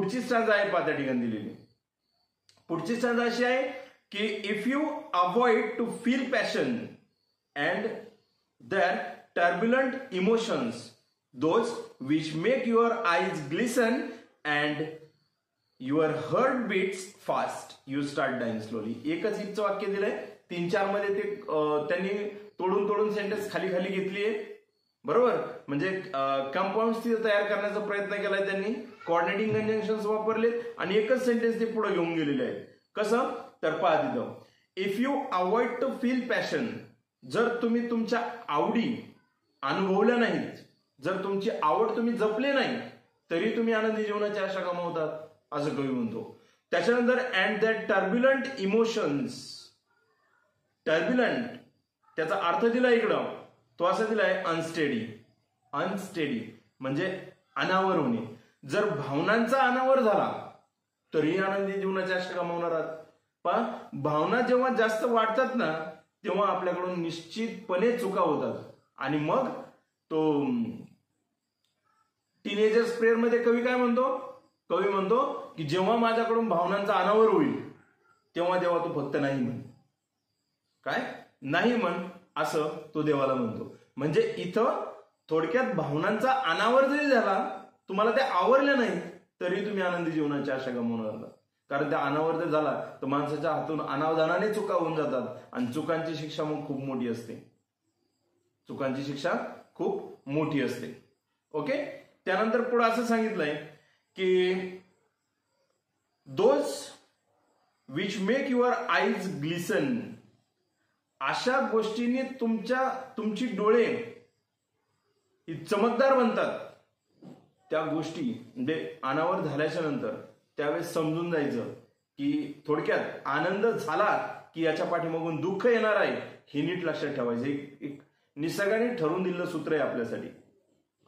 पुढची स्टांजा आहे पहा त्या ठिकाणी दिलेली. पुढची स्टांजा अशी आहे की if you avoid to feel passion and their turbulent emotions those which make your eyes glisten and your heart beats fast you start dying slowly. एकच इथचं वाक्य दिलंय, 3-4 मध्ये ते त्यांनी तोडून सेंटेन्स खाली घेतलीये. बरोबर, म्हणजे कंपाऊंड्स तिथे तयार करण्याचा प्रयत्न केलाय त्यांनी, कोऑर्डिनेटिंग कंजंक्शन्स वापरलेत आणि एकच सेंटेन्स ते पुढे घेऊन गेलेले आहेत. कसं तर पहा तिथं, if you avoid to feel passion, जर तुम्ही तुमच्या आवडी अनुभवल्या नाहीत, जर तुमची आवड तुम्ही जपले नाही, तरी तुम्ही आनंदी जीवनाची आशा गमावतात असं कवी म्हणतो. त्याच्यानंतर and that turbulent emotions, turbulent त्याचा अर्थ दिला इकडं, तो असा दिलाय अनस्टेडी म्हणजे अनावर होणे. जर भावनांचा अनावर झाला तरी आनंदी जीवनाची आशा गमावणार आहात. पण भावना जेव्हा जास्त वाढतात ना, तेव्हा आपल्याकडून निश्चितपणे चुका होतात आणि मग तो टीनेजर्स प्रेयर मध्ये कवी काय म्हणतो, कवी म्हणतो की जेव्हा माझ्याकडून भावनांचा अनावर होईल तेव्हा तू फक्त नाही म्हण, काय नाही म्हण असं तो देवाला म्हणतो. म्हणजे इथं थोडक्यात भावनांचा अनावर जरी झाला, तुम्हाला ते आवरले नाही तरी तुम्ही आनंदी जीवनाची आशा गमावणार आहात. कारण त्या अनावर जर झाला तर माणसाच्या हातून अनावधानाने चुका होऊन जातात आणि चुकांची शिक्षा मग खूप मोठी असते. चुकांची शिक्षा खूप मोठी असते. ओके, त्यानंतर पुढे असं सांगितलंय की those which make your eyes glisten, अशा गोष्टींनी तुमची डोळे चमकदार बनतात. त्या गोष्टी म्हणजे अनावर झाल्याच्या नंतर त्यावेळेस समजून जायचं की थोडक्यात आनंद झाला की याच्या पाठीमागून दुःख येणार आहे, हे नीट लक्षात ठेवायचं. एक निसर्गाने ठरवून दिलेलं सूत्र आहे आपल्यासाठी.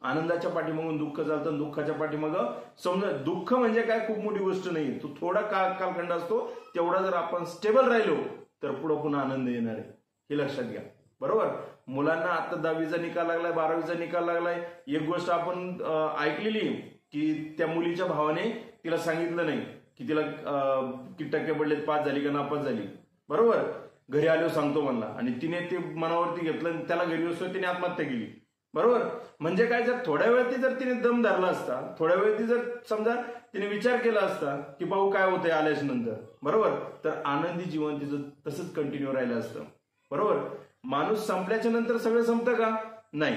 आनंदाच्या पाठीमागून दुःख चालतं, दुःखाच्या पाठीमागं समजा दुःख म्हणजे काय खूप मोठी गोष्ट नाही, तो थोडा कालखंड असतो. तेवढा जर आपण स्टेबल राहिलो तर पुढे पुन्हा आनंद येणार आहे, हे लक्षात घ्या. बरोबर, मुलांना आता 10वीचा निकाल लागलाय, 12वीचा निकाल लागलाय. एक गोष्ट आपण ऐकलेली की त्या मुलीच्या भावाने तिला सांगितलं नाही की तिला किती टक्के पडलेत, पास झाली का नापास झाली. बरोबर, घरी आलो सांगतो म्हणला आणि तिने ते मनावरती घेतलं आणि त्याला घरी असतो तिने आत्महत्या केली. बरोबर, म्हणजे काय, जर थोड्या वेळात जर तिने दम धरला असता, थोड्या वेळात जर समजा तिने विचार केला असता की पाहू काय होतंय आल्याच नंतर, बरोबर, तर आनंदी जीवन तिचं तसंच कंटिन्यू राहिलं असतं. बरोबर, माणूस संपल्याच्या नंतर सगळं संपतं का? नाही.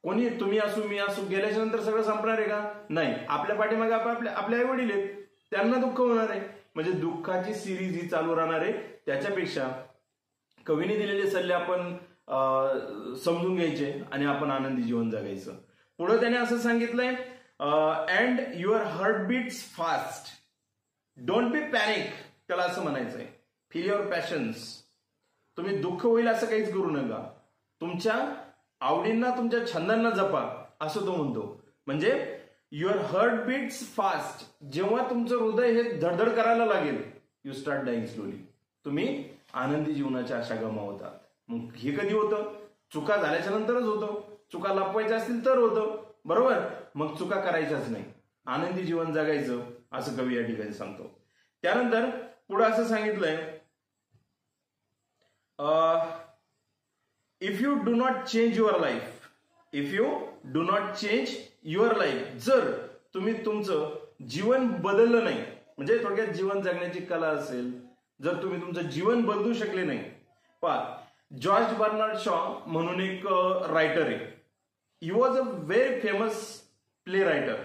कोणी तुम्ही असू मी असू गेल्याच्या नंतर सगळं संपणार आहे का? नाही. आपल्या पाठीमागे आपले आई वडील आहेत, त्यांना दुःख होणार आहे. म्हणजे दुःखाची सिरीज ही चालू राहणार आहे. त्याच्यापेक्षा कवीने दिलेले सल्ले आपण समजून घ्यायचे आणि आपण आनंदी जीवन जगायचं. पुढे त्याने असं सांगितलंय and your heart beats fast, don't be panic, त्याला असं म्हणायचंय. फील युअर पॅशन्स, तुम्ही दुःख होईल असं काहीच करू नका, तुमच्या आवडींना तुमच्या छंदांना जपा असं तो म्हणतो. म्हणजे युअर हार्ट बीट्स फास्ट, जेव्हा तुमचं हृदय हे धडधड करायला लागेल यू स्टार्ट डाईंग स्लोली, तुम्ही आनंदी जीवनाची आशा गमावतात. मग हे कधी होतं? चुका झाल्याच्या नंतरच होतं. चुका लपवायच्या असतील तर होतं. बरोबर, मग चुका करायच्याच नाही, आनंदी जीवन जगायचं असं कवी या ठिकाणी सांगतो. त्यानंतर पुढे असं सांगितलंय if you do not change your life, if you do not change your life, जर तुम्ही तुमचं जीवन बदललं नाही, म्हणजे थोडक्यात जीवन जगण्याची कला असेल, जर तुम्ही तुमचं जीवन बदलू शकले नाही. पहा, जॉर्ज बर्नार्ड शॉ म्हणून एक रायटर आहे. He was a very famous play writer,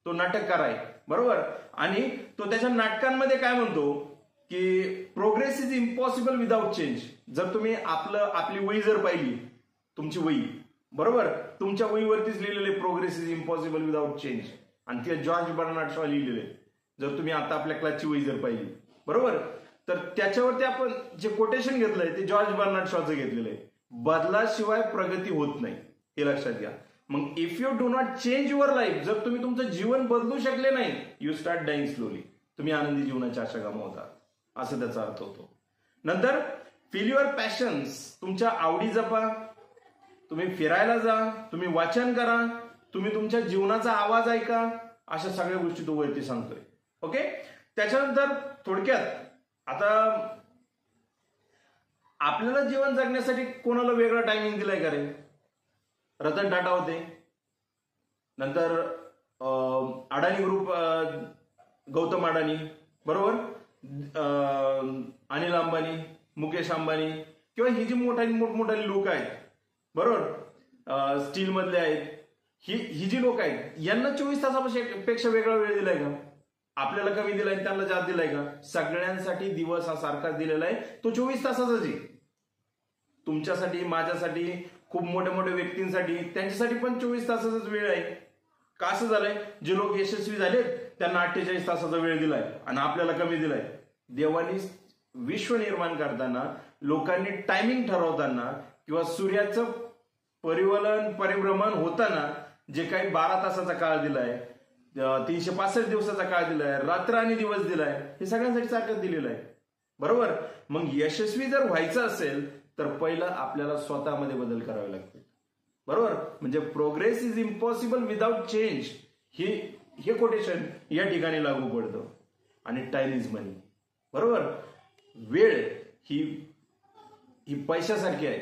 तो नाटककार आहे. बरोबर, आणि तो त्याच्या नाटकांमध्ये काय म्हणतो की progress is impossible without change. जर तुम्ही आपली वही जर पाहिली, तुमची वही, बरोबर, तुमच्या वहीवरतीच लिहिलेले progress is impossible without change, आणि ते जॉर्ज बर्नार्ड शॉ लिहिलेले. जर तुम्ही आता आपल्या क्लासची वही जर पाहिली, बरोबर, तर त्याच्यावरती आपण जे कोटेशन घेतलंय ते जॉर्ज बर्नार्ड शॉचं घेतलेलं आहे. बदलाशिवाय प्रगती होत नाही, हे लक्षात घ्या. मग if you do not change your life, जर तुम्ही तुमचं जीवन बदलू शकले नाही यू स्टार्ट डाईंग स्लोली, तुम्ही आनंदी जीवनाची आशा गमावतात असं त्याचा अर्थ होतो. नंतर फील युअर पॅशन्स, तुमच्या आवडी जपा, तुम्ही फिरायला जा, तुम्ही वाचन करा, तुम्ही तुमच्या जीवनाचा आवाज ऐका, अशा सगळ्या गोष्टी तो वरती सांगतोय. ओके. त्याच्यानंतर थोडक्यात आता आपल्याला जीवन जगण्यासाठी कोणाला वेगळा टायमिंग दिलाय का रे? रतन टाटा होते, नंतर अडाणी ग्रुप, गौतम अडाणी, बरोबर, अनिल अंबानी, मुकेश अंबानी किंवा ही जी मोठमोठाली लोक आहेत, बरोबर, स्टील मधले आहेत, ही जी लोक आहेत, यांना 24 तासापेक्षा वेगळा वेळ दिलाय का? आपल्याला कमी दिलाय, त्यांना जास्त दिलाय का? सगळ्यांसाठी दिवस हा सारखाच दिलेला आहे, तो 24 तासाचाच आहे. तुमच्यासाठी, माझ्यासाठी, खूप मोठ्या मोठ्या व्यक्तींसाठी, त्यांच्यासाठी पण 24 तासाचाच वेळ आहे. का असं झालंय? जे लोक यशस्वी झालेत त्यांना 48 तासाचा वेळ दिलाय आणि आपल्याला कमी दिलाय. देवानी विश्व निर्माण करताना, लोकांनी टायमिंग ठरवताना किंवा सूर्याचं परिभ्रमण होताना जे काही 12 तासाचा काळ दिलाय, 365 दिवसाचा काळ दिलाय, रात्र आणि दिवस दिलाय, हे सगळ्यांसाठी सारखंच दिलेलं आहे. बरोबर. मग यशस्वी जर व्हायचं असेल तर पहिलं आपल्याला स्वतःमध्ये बदल करावे लागतील. बरोबर. म्हणजे progress is impossible without change, हे कोटेशन या ठिकाणी लागू पडतं. आणि टाइम इज मनी. बरोबर. वेळ ही पैशासारखी आहे.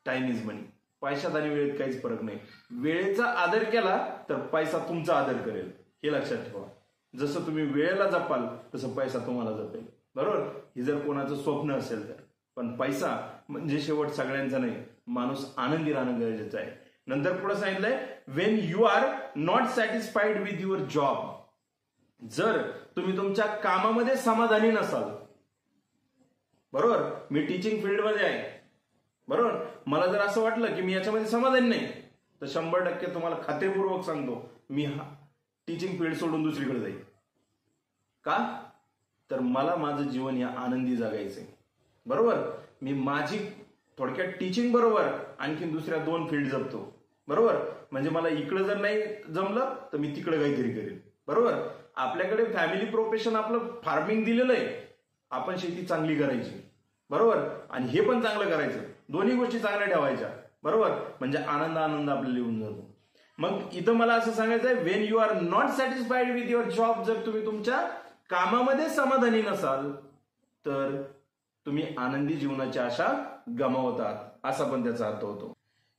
टाइम इज मनी. पैशात आणि वेळेत काहीच फरक नाही. वेळेचा आदर केला तर पैसा तुमचा आदर करेल, हे लक्षात ठेवा. जसं तुम्ही वेळेला जपाल तसं पैसा तुम्हाला जपेल. बरोबर. हे जर कोणाचं स्वप्न असेल तर. पण पैसा म्हणजे शेवट सगळ्यांचा नाही. माणूस आनंदी राहणं गरजेचं आहे. नंतर पुढे सांगितलंय, when you are not satisfied with your job, जर तुम्ही तुमच्या कामामध्ये समाधानी नसाल. बरोबर. मी टीचिंग फील्डमध्ये आहे, बरोबर, मला जर असं वाटलं की मी याच्यामध्ये समाधानी नाही, तर 100% तुम्हाला खात्रीपूर्वक सांगतो, मी टीचिंग फील्ड सोडून दुसरीकडे जाईल. का? तर मला माझं जीवन या आनंदी जगायचंय. बरोबर. मी माझी थोडक्यात टीचिंग बरोबर आणखी दुसऱ्या 2 फील्ड जपतो. बरोबर. म्हणजे मला इकडे जर नाही जमलं तर मी तिकडे काहीतरी करेन. बरोबर. आपल्याकडे फॅमिली प्रोफेशन आपलं फार्मिंग दिलेलं आहे, आपण शेती चांगली करायची. बरोबर. आणि हे पण चांगलं करायचं, दोन्ही गोष्टी चांगल्या ठेवायच्या. बरोबर. म्हणजे आनंद आपल्याला येऊन जातो. मग इथं मला असं सांगायचं आहे, when you are not satisfied with your job, जर तुम्ही तुमच्या कामामध्ये समाधानी नसाल तर तुम्ही आनंदी जीवनाची आशा गमावतात, असा पण त्याचा अर्थ होतो.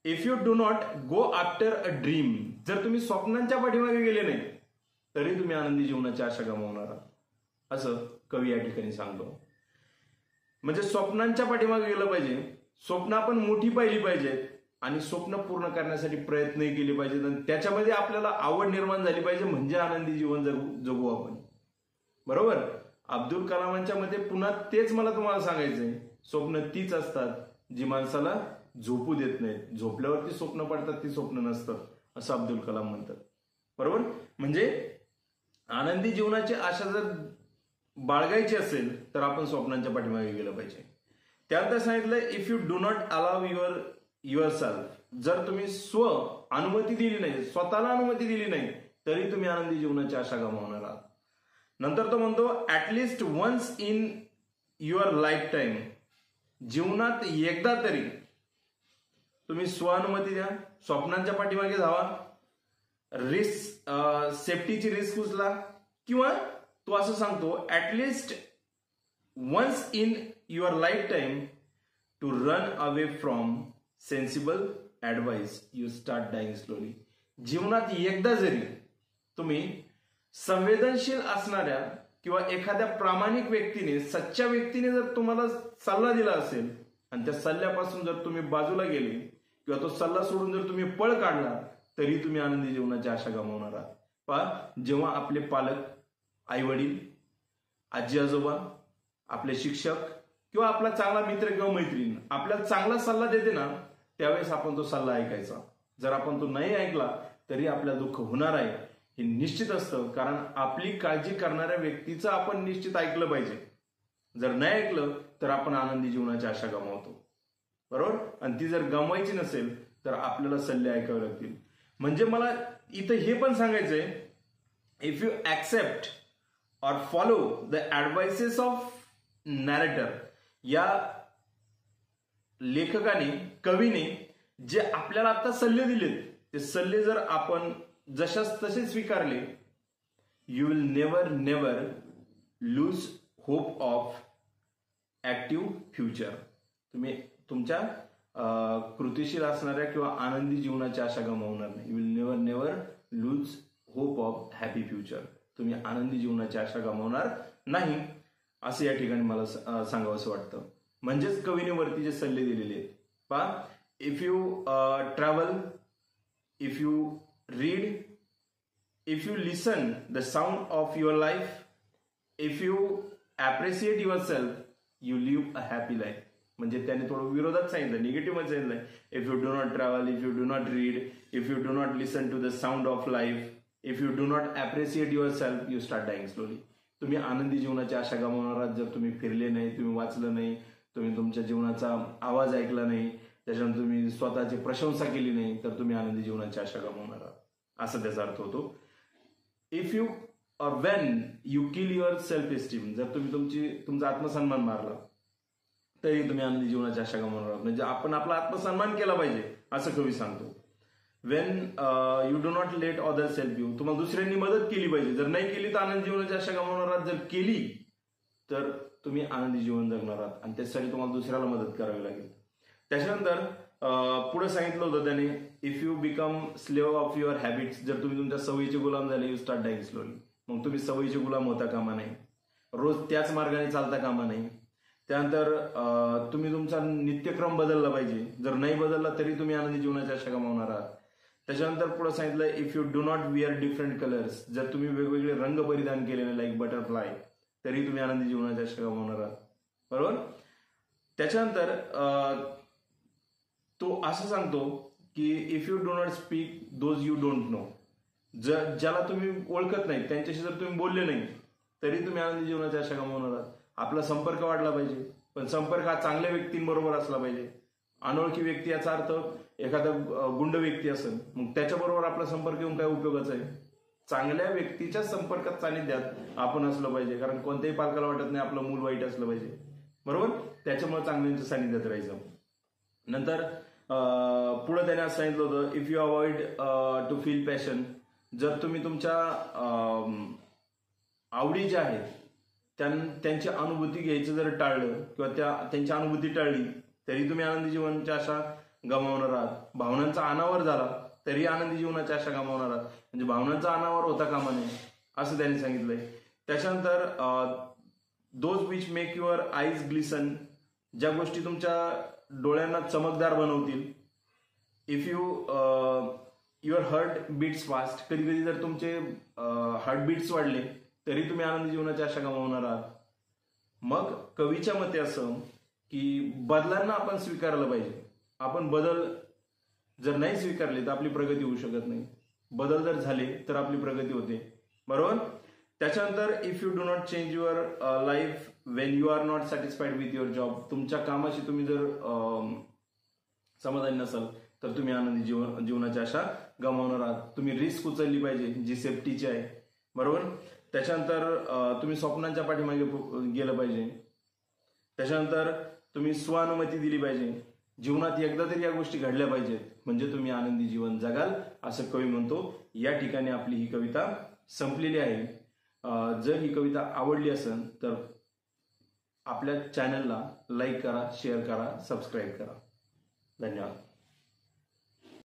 If you do not go after a dream, जर तुम्ही स्वप्नांच्या पाठीमागे गेले नाही तरी तुम्ही आनंदी जीवनाची आशा गमावणार आहात, असं कवी या ठिकाणी सांगतो. म्हणजे स्वप्नांच्या पाठीमागे गेलं पाहिजे, स्वप्न आपण मोठी पाहिली पाहिजेत आणि स्वप्न पूर्ण करण्यासाठी प्रयत्नही केले पाहिजेत आणि त्याच्यामध्ये आपल्याला आवड निर्माण झाली पाहिजे, म्हणजे आनंदी जीवन जगू आपण. बरोबर. अब्दुल कलामांच्या मध्ये पुन्हा तेच मला तुम्हाला सांगायचंय, स्वप्न तीच असतात जी माणसाला झोपू देत नाहीत, झोपल्यावरती स्वप्न पडतात ती स्वप्न नसतात, असं अब्दुल कलाम म्हणतात. बरोबर. म्हणजे आनंदी जीवनाची आशा जर बाळगायची असेल तर आपण स्वप्नांच्या पाठीमागे गेलं पाहिजे. त्यानंतर सांगितलं, if you do not allow your self, जर तुम्ही अनुमती दिली नाही, स्वतःला अनुमती दिली नाही तरी तुम्ही आनंदी जीवनाची आशा गमावणार आहात. नंतर तो म्हणतो, at least once in your life time, जीवनात एकदा तरी तुम्ही अनुमती द्या, स्वप्नांच्या पाठीमागे जावा, रिस्क, सेफ्टीची रिस्क उचला, किंवा तो असं सांगतो, at least once in your life time to run away from sensible advice, you start dying slowly. जीवनात एकदा जरी तुम्ही संवेदनशील असणाऱ्या किंवा एखाद्या प्रामाणिक व्यक्तीने, सच्च्या व्यक्तीने जर तुम्हाला सल्ला दिला असेल आणि त्या सल्ल्यापासून जर तुम्ही बाजूला गेले किंवा तो सल्ला सोडून जर तुम्ही पळ काढला तरी तुम्ही आनंदी जीवनाची आशा गमावणार आहात. पहा, जेव्हा आपले पालक, आई वडील, आजी आजोबा, आपले शिक्षक किंवा आपला चांगला मित्र किंवा मैत्रीण आपल्याला चांगला सल्ला देते ना, त्यावेळेस आपण तो सल्ला ऐकायचा. जर आपण तो नाही ऐकला तरी आपल्याला दुःख होणार आहे, हे निश्चित असतं. कारण आपली काळजी करणाऱ्या व्यक्तीचं आपण निश्चित ऐकलं पाहिजे. जर नाही ऐकलं तर आपण आनंदी जीवनाची आशा गमावतो. बरोबर. आणि ती जर गमवायची नसेल तर आपल्याला सल्ले ऐकावे लागतील. म्हणजे मला इथं हे पण सांगायचंय, इफ यू ऍक्सेप्ट और फॉलो द ऍडवाइसेस ऑफ नॅरेटर, या लेखकाने, कवीने जे आपल्याला आता सल्ले दिलेत ते सल्ले जर आपण जशाच तसे स्वीकारले you will never lose hope of active future. तुम्ही तुमच्या कृतिशील असणाऱ्या किंवा आनंदी जीवनाची आशा गमावणार नाही. You will never lose hope of happy future. तुम्ही आनंदी जीवनाची आशा गमावणार नाही, असं या ठिकाणी मला सांगावं असं वाटतं. म्हणजेच कवीने वरती जे सल्ले दिलेले आहेत पहा, if you travel, if you read, if you listen the sound of your life, if you appreciate your self, you live a happy life. म्हणजे त्याने थोडं विरोधात सांगितलं, निगेटिव्ह मध्ये सांगितलंय. If you do not travel, if you do not read, if you do not listen to the sound of life, if you do not appreciate your self, you start dying slowly. तुम्ही आनंदी जीवनाची आशा गमावणार आहात जर तुम्ही फिरले नाही, तुम्ही वाचलं नाही, तुम्ही तुमच्या जीवनाचा आवाज ऐकला नाही, त्याच्यानंतर तुम्ही स्वतःची प्रशंसा केली नाही, तर तुम्ही आनंदी जीवनाची आशा गमावणार आहात, असा त्याचा अर्थ होतो. If you Wien you kill your self esteem, जर तुम्ही तुमचा आत्मसन्मान मारला तरी तुम्ही आनंदी जीवनाची आशा गमावणार आहात. म्हणजे आपण आपला आत्मसन्मान केला पाहिजे असं कवी सांगतो. Wien you do not let others help you, तुम्हाला दुसऱ्यांनी मदत केली पाहिजे. जर नाही केली तर आनंदी जीवनाची आशा गमावणार आहात. जर केली तर तुम्ही आनंदी जीवन जगणार आहात आणि त्यासाठी तुम्हाला दुसऱ्याला मदत करावी लागेल. त्याच्यानंतर पुढे सांगितलं होतं त्याने, if you become slave of your habits, जर तुम्ही तुमच्या सवयीचे गुलाम झाले, यू स्टार्ट डाईंग स्लोली. मग तुम्ही सवयीचे गुलाम होता कामा नाही, रोज त्याच मार्गाने चालता कामा नाही. त्यानंतर तुम्ही तुमचा नित्यक्रम बदलला पाहिजे. जर नाही बदलला तरी तुम्ही आनंदी जीवनाची आशा गमावणार आहात. त्याच्यानंतर पुढे सांगितलं, if you do not where different colours, जर तुम्ही वेगवेगळे रंग परिधान केले नाही लाईक बटरफ्लाय, तरी तुम्ही आनंदी जीवनाची आशा गमावणार आहात. बरोबर. त्याच्यानंतर तो असं सांगतो की if you do not speak those you don't know, ज्याला तुम्ही ओळखत नाही त्यांच्याशी जर तुम्ही बोलले नाही तरी तुम्ही आनंदी जीवनाची आशा गमावणार आहात. आपला संपर्क वाढला पाहिजे, पण संपर्क हा चांगल्या व्यक्तींबरोबर असला पाहिजे. अनोळखी व्यक्ती याचा अर्थ एखादा गुंड व्यक्ती असेल, मग त्याच्याबरोबर आपला संपर्क येऊन काय उपयोगाचा आहे. चांगल्या व्यक्तीच्या संपर्कात सानिध्यात आपण असलं पाहिजे, कारण कोणत्याही पालकाला वाटत नाही आपलं मूल वाईट असलं पाहिजे. बरोबर. त्याच्यामुळे चांगल्यांच्या सानिध्यात राहायचं. नंतर पुढे त्याने असं सांगितलं होतं, if you avoid to feel passion, जर तुम्ही तुमच्या आवडी ज्या आहेत त्यांची अनुभूती घ्यायचं जर टाळलं किंवा त्यांची अनुभूती टाळली तरी तुम्ही आनंदी जीवनाची आशा गमावणार आहात. भावनांचा अनावर झाला तरी आनंदी जीवनाची आशा गमावणार आहात. म्हणजे भावनांचा अनावर होता कामा नये असं त्यांनी सांगितलंय. त्याच्यानंतर those which make your eyes glisten, ज्या गोष्टी तुमच्या डोळ्यांना चमकदार बनवतील. If you your heart beats fast, कधी कधी जर तुमचे हार्टबीट्स वाढले तरी तुम्ही आनंदी जीवनाची आशा गमावणार आहात. मग कवीच्या मते असं की बदलांना आपण स्वीकारलं पाहिजे. आपण बदल जर नाही स्वीकारले तर आपली प्रगती होऊ शकत नाही. बदल जर झाले तर आपली प्रगती होते. बरोबर. त्याच्यानंतर if you do not change your life when you are not satisfied with your job, तुमच्या कामाशी तुम्ही जर समाधानी नसाल तर तुम्ही आनंदी जीवनाची आशा गमावणार आहात. तुम्ही रिस्क उचलली पाहिजे जी सेफ्टीची आहे. बरोबर. त्याच्यानंतर तुम्ही स्वप्नांच्या पाठीमागे गेलं पाहिजे. त्याच्यानंतर तुम्ही स्वानुमती दिली पाहिजे. जीवनात एकदा तरी या गोष्टी घडल्या पाहिजेत म्हणजे तुम्ही आनंदी जीवन जगाल असं कवी म्हणतो. या ठिकाणी आपली ही कविता संपलेली आहे. जर ही कविता आवडली असेल तर आपल्या चॅनलला लाईक करा, शेअर करा, सबस्क्राईब करा. धन्यवाद.